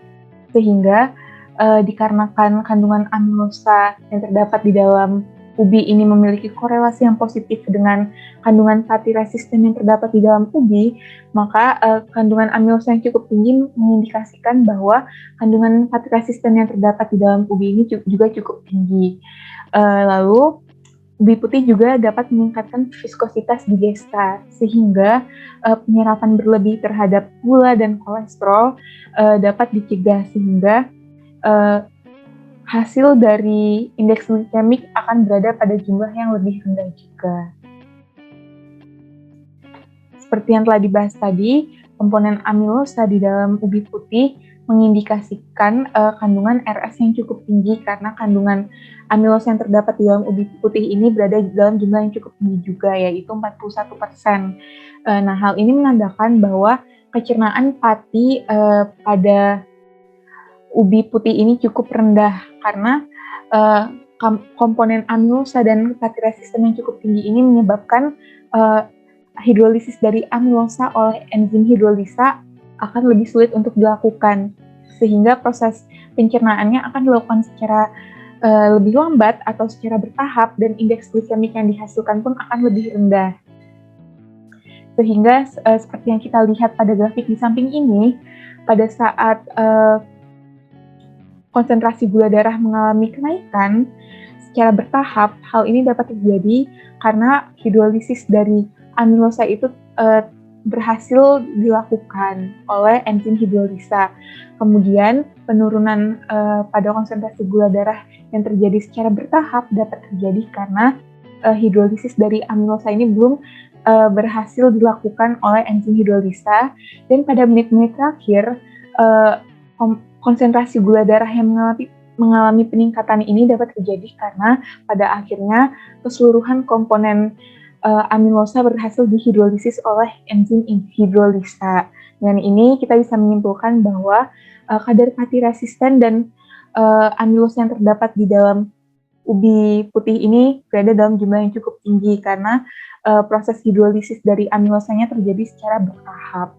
Sehingga dikarenakan kandungan amilosa yang terdapat di dalam ubi ini memiliki korelasi yang positif dengan kandungan fatty resistant yang terdapat di dalam ubi, maka kandungan amilosa yang cukup tinggi mengindikasikan bahwa kandungan fatty resistant yang terdapat di dalam ubi ini juga cukup tinggi. Lalu ubi putih juga dapat meningkatkan viskositas digesta, sehingga penyerapan berlebih terhadap gula dan kolesterol dapat dicegah, sehingga hasil dari indeks glikemik akan berada pada jumlah yang lebih rendah juga. Seperti yang telah dibahas tadi, komponen amilosa di dalam ubi putih mengindikasikan kandungan RS yang cukup tinggi, karena kandungan amilosa yang terdapat di dalam ubi putih ini berada dalam jumlah yang cukup tinggi juga, yaitu 41%. Nah, hal ini menandakan bahwa kecernaan pati pada ubi putih ini cukup rendah, karena komponen amilosa dan fatty resistant yang cukup tinggi ini menyebabkan hidrolisis dari amilosa oleh enzim hidrolisa akan lebih sulit untuk dilakukan, sehingga proses pencernaannya akan dilakukan secara lebih lambat atau secara bertahap, dan indeks glikemik yang dihasilkan pun akan lebih rendah. Sehingga seperti yang kita lihat pada grafik di samping ini, pada saat konsentrasi gula darah mengalami kenaikan secara bertahap, hal ini dapat terjadi karena hidrolisis dari amilosa itu berhasil dilakukan oleh enzim hidrolisa. Kemudian penurunan pada konsentrasi gula darah yang terjadi secara bertahap dapat terjadi karena hidrolisis dari amilosa ini belum berhasil dilakukan oleh enzim hidrolisa, dan pada menit-menit terakhir konsentrasi gula darah yang mengalami peningkatan ini dapat terjadi karena pada akhirnya keseluruhan komponen amilosa berhasil dihidrolisis oleh enzim hidrolisa. Dengan ini kita bisa menyimpulkan bahwa kadar fatty resistant dan amilosa yang terdapat di dalam ubi putih ini berada dalam jumlah yang cukup tinggi karena proses hidrolisis dari amilosanya terjadi secara bertahap.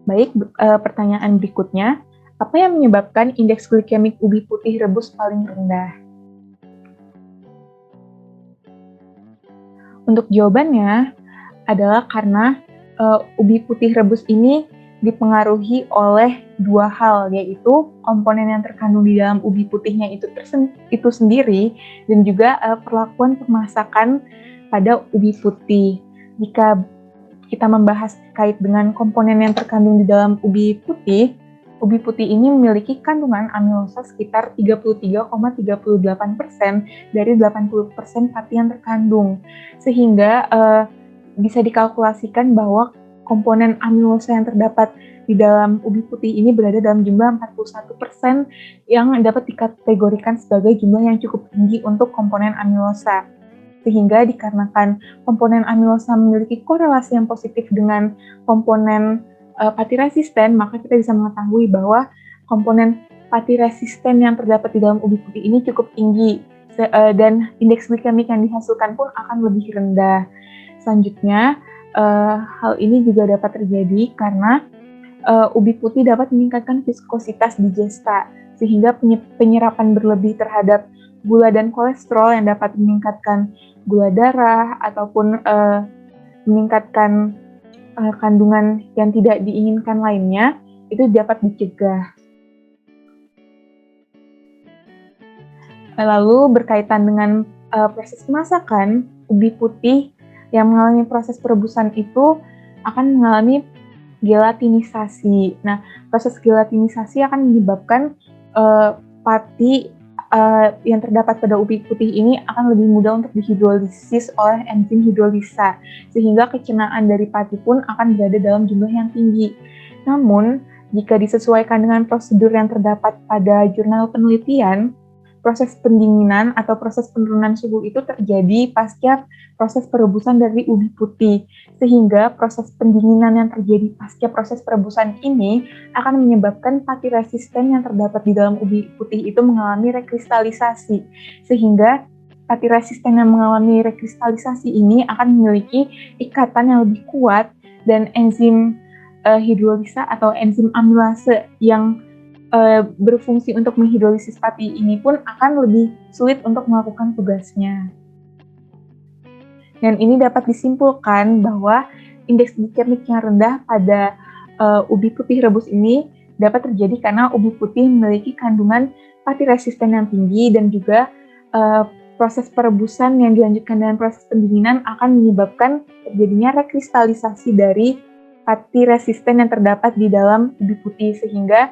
Baik, pertanyaan berikutnya, apa yang menyebabkan indeks glikemik ubi putih rebus paling rendah? Untuk jawabannya adalah karena ubi putih rebus ini dipengaruhi oleh dua hal, yaitu komponen yang terkandung di dalam ubi putihnya itu sendiri dan juga perlakuan pemasakan pada ubi putih. Jika kita membahas terkait dengan komponen yang terkandung di dalam ubi putih ini memiliki kandungan amilosa sekitar 33,38% dari 80% pati yang terkandung, sehingga bisa dikalkulasikan bahwa komponen amilosa yang terdapat di dalam ubi putih ini berada dalam jumlah 41% yang dapat dikategorikan sebagai jumlah yang cukup tinggi untuk komponen amilosa. Sehingga dikarenakan komponen amilosa memiliki korelasi yang positif dengan komponen pati resisten, maka kita bisa mengetahui bahwa komponen pati resisten yang terdapat di dalam ubi putih ini cukup tinggi dan indeks glikemik yang dihasilkan pun akan lebih rendah. Selanjutnya, hal ini juga dapat terjadi karena ubi putih dapat meningkatkan viskositas digesta, sehingga penyerapan berlebih terhadap gula dan kolesterol yang dapat meningkatkan gula darah ataupun meningkatkan kandungan yang tidak diinginkan lainnya, itu dapat dicegah. Lalu berkaitan dengan proses pemasakan, ubi putih yang mengalami proses perebusan itu akan mengalami gelatinisasi. Nah, proses gelatinisasi akan menyebabkan pati yang terdapat pada ubi putih ini akan lebih mudah untuk dihidrolisis oleh enzim hidrolisa, sehingga kecenaan dari pati pun akan berada dalam jumlah yang tinggi. Namun, jika disesuaikan dengan prosedur yang terdapat pada jurnal penelitian, proses pendinginan atau proses penurunan suhu itu terjadi pasca proses perebusan dari ubi putih, sehingga proses pendinginan yang terjadi pasca proses perebusan ini akan menyebabkan pati resisten yang terdapat di dalam ubi putih itu mengalami rekristalisasi, sehingga pati resisten yang mengalami rekristalisasi ini akan memiliki ikatan yang lebih kuat dan enzim hidrolisa atau enzim amilase yang berfungsi untuk menghidrolisis pati ini pun akan lebih sulit untuk melakukan tugasnya. Dan ini dapat disimpulkan bahwa indeks glikemik yang rendah pada ubi putih rebus ini dapat terjadi karena ubi putih memiliki kandungan pati resisten yang tinggi dan juga proses perebusan yang dilanjutkan dengan proses pendinginan akan menyebabkan terjadinya rekristalisasi dari pati resisten yang terdapat di dalam ubi putih, sehingga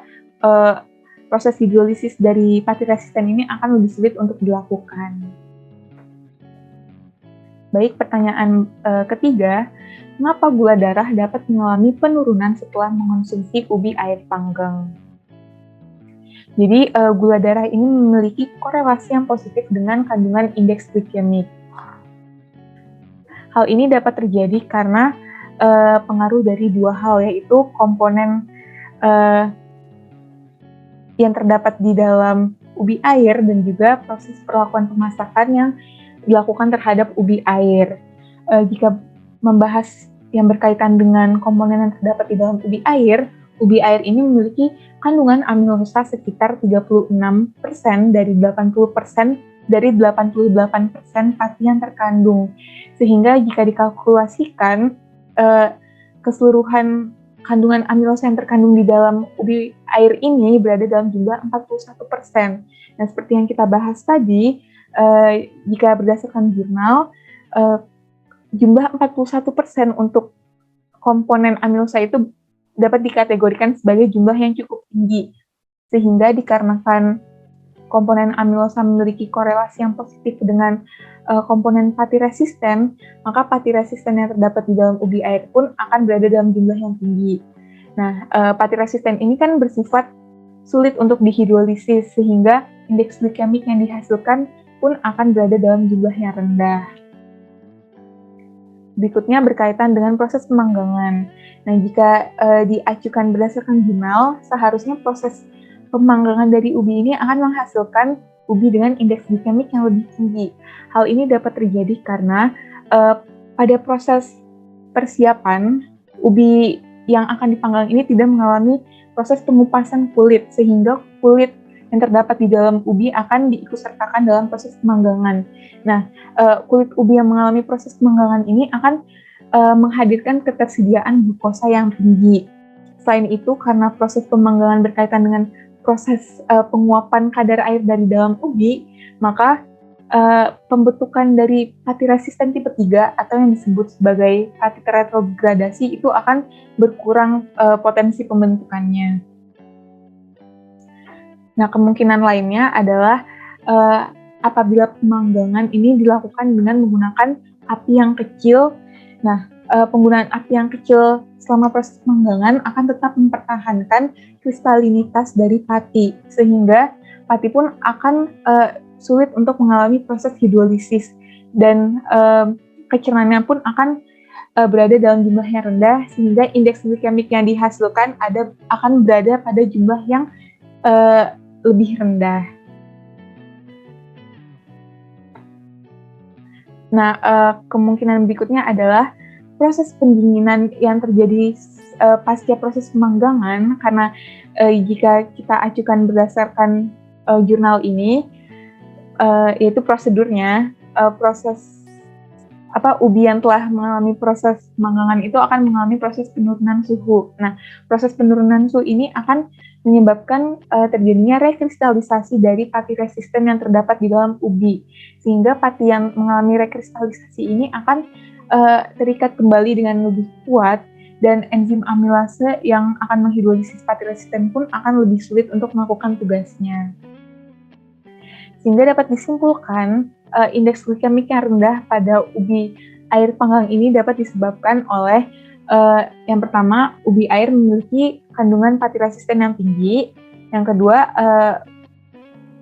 proses hidrolisis dari pati resisten ini akan lebih sulit untuk dilakukan. Baik, pertanyaan ketiga, mengapa gula darah dapat mengalami penurunan setelah mengonsumsi ubi air panggang? Jadi, gula darah ini memiliki korelasi yang positif dengan kandungan indeks glikemik. Hal ini dapat terjadi karena pengaruh dari dua hal, yaitu komponen yang terdapat di dalam ubi air dan juga proses perlakuan pemasakan yang dilakukan terhadap ubi air. Jika membahas yang berkaitan dengan komponen yang terdapat di dalam ubi air ini memiliki kandungan amilosa sekitar 36% dari 88% pati yang terkandung. Sehingga jika dikalkulasikan keseluruhan kandungan amilosa yang terkandung di dalam ubi air ini berada dalam jumlah 41%. Nah, seperti yang kita bahas tadi, jika berdasarkan jurnal, jumlah 41% untuk komponen amilosa itu dapat dikategorikan sebagai jumlah yang cukup tinggi. Sehingga dikarenakan komponen amilosa memiliki korelasi yang positif dengan komponen pati resisten, maka pati resisten yang terdapat di dalam ubi air pun akan berada dalam jumlah yang tinggi. Nah, pati resisten ini kan bersifat sulit untuk dihidrolisis, sehingga indeks glikemik yang dihasilkan pun akan berada dalam jumlah yang rendah. Berikutnya berkaitan dengan proses pemanggangan. Nah, jika diacukan berdasarkan jurnal, seharusnya proses pemanggangan dari ubi ini akan menghasilkan ubi dengan indeks glikemik yang lebih tinggi. Hal ini dapat terjadi karena pada proses persiapan, ubi yang akan dipanggang ini tidak mengalami proses pengupasan kulit, sehingga kulit yang terdapat di dalam ubi akan diikutsertakan dalam proses pemanggangan. Nah, kulit ubi yang mengalami proses pemanggangan ini akan menghadirkan ketersediaan glukosa yang tinggi. Selain itu, karena proses pemanggangan berkaitan dengan proses penguapan kadar air dari dalam ubi, maka pembentukan dari pati resisten tipe 3 atau yang disebut sebagai pati terretrogradasi itu akan berkurang potensi pembentukannya. Nah, kemungkinan lainnya adalah apabila pemanggangan ini dilakukan dengan menggunakan api yang kecil. Nah, penggunaan api yang kecil selama proses pemanggangan akan tetap mempertahankan kristalinitas dari pati, sehingga pati pun akan sulit untuk mengalami proses hidrolisis, dan kecernaannya pun akan berada dalam jumlah yang rendah, sehingga indeks glikemik yang dihasilkan akan berada pada jumlah yang lebih rendah. Nah, kemungkinan berikutnya adalah proses pendinginan yang terjadi pasca proses pemanggangan, karena jika kita acukan berdasarkan jurnal ini, yaitu prosedurnya, ubi yang telah mengalami proses pemanggangan itu akan mengalami proses penurunan suhu. Nah, proses penurunan suhu ini akan menyebabkan terjadinya rekristalisasi dari pati resisten yang terdapat di dalam ubi, sehingga pati yang mengalami rekristalisasi ini akan terikat kembali dengan lebih kuat, dan enzim amilase yang akan menghidrolisis pati resisten pun akan lebih sulit untuk melakukan tugasnya. Sehingga dapat disimpulkan indeks glikemik yang rendah pada ubi air panggang ini dapat disebabkan oleh yang pertama, ubi air memiliki kandungan pati resisten yang tinggi. Yang kedua,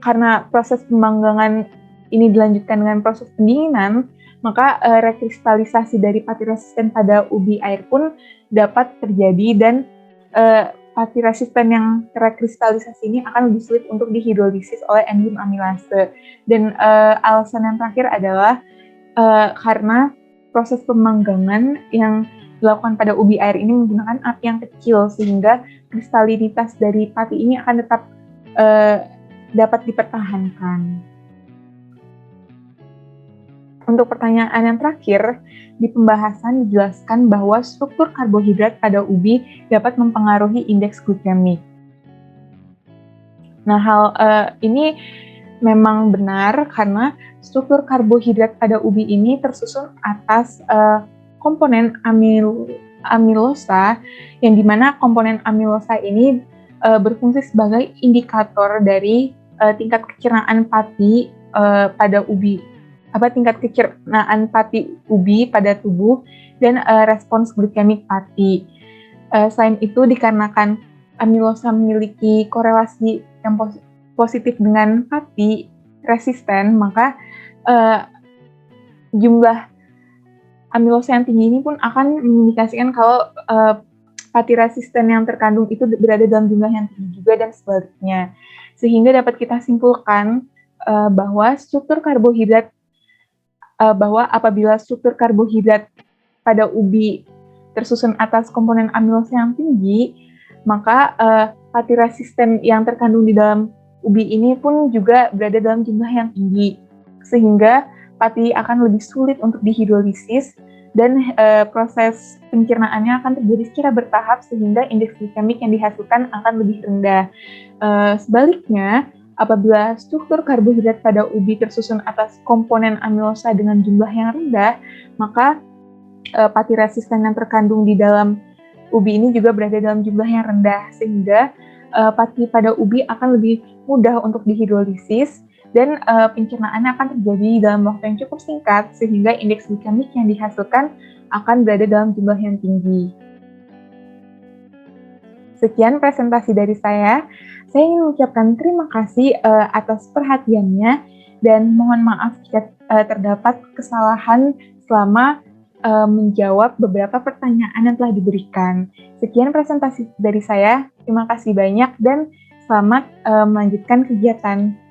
karena proses pemanggangan ini dilanjutkan dengan proses pendinginan, maka rekristalisasi dari pati resisten pada ubi air pun dapat terjadi, dan pati resisten yang terkristalisasi ini akan lebih sulit untuk dihidrolisis oleh enzim amilase. Dan alasan yang terakhir adalah karena proses pemanggangan yang dilakukan pada ubi air ini menggunakan api yang kecil, sehingga kristalinitas dari pati ini akan tetap dapat dipertahankan. Untuk pertanyaan yang terakhir, di pembahasan dijelaskan bahwa struktur karbohidrat pada ubi dapat mempengaruhi indeks glikemik. Nah, hal ini memang benar karena struktur karbohidrat pada ubi ini tersusun atas komponen amilosa, yang dimana komponen amilosa ini berfungsi sebagai indikator dari tingkat kecernaan pati pada ubi, tingkat kecernaan pati ubi pada tubuh, dan respons glikemik pati. Selain itu, dikarenakan amilosa memiliki korelasi yang positif dengan pati resisten, maka jumlah amilosa yang tinggi ini pun akan mengindikasikan kalau pati resisten yang terkandung itu berada dalam jumlah yang tinggi juga, dan sebaliknya. Sehingga dapat kita simpulkan bahwa apabila struktur karbohidrat pada ubi tersusun atas komponen amilosa yang tinggi, maka pati resisten yang terkandung di dalam ubi ini pun juga berada dalam jumlah yang tinggi, sehingga pati akan lebih sulit untuk dihidrolisis, dan proses pencernaannya akan terjadi secara bertahap, sehingga indeks glikemik yang dihasilkan akan lebih rendah. Sebaliknya, apabila struktur karbohidrat pada ubi tersusun atas komponen amilosa dengan jumlah yang rendah, maka pati resisten yang terkandung di dalam ubi ini juga berada dalam jumlah yang rendah, sehingga pati pada ubi akan lebih mudah untuk dihidrolisis, dan pencernaannya akan terjadi dalam waktu yang cukup singkat, sehingga indeks glikemik yang dihasilkan akan berada dalam jumlah yang tinggi. Sekian presentasi dari saya. Saya ingin mengucapkan terima kasih atas perhatiannya, dan mohon maaf jika terdapat kesalahan selama menjawab beberapa pertanyaan yang telah diberikan. Sekian presentasi dari saya. Terima kasih banyak, dan selamat melanjutkan kegiatan.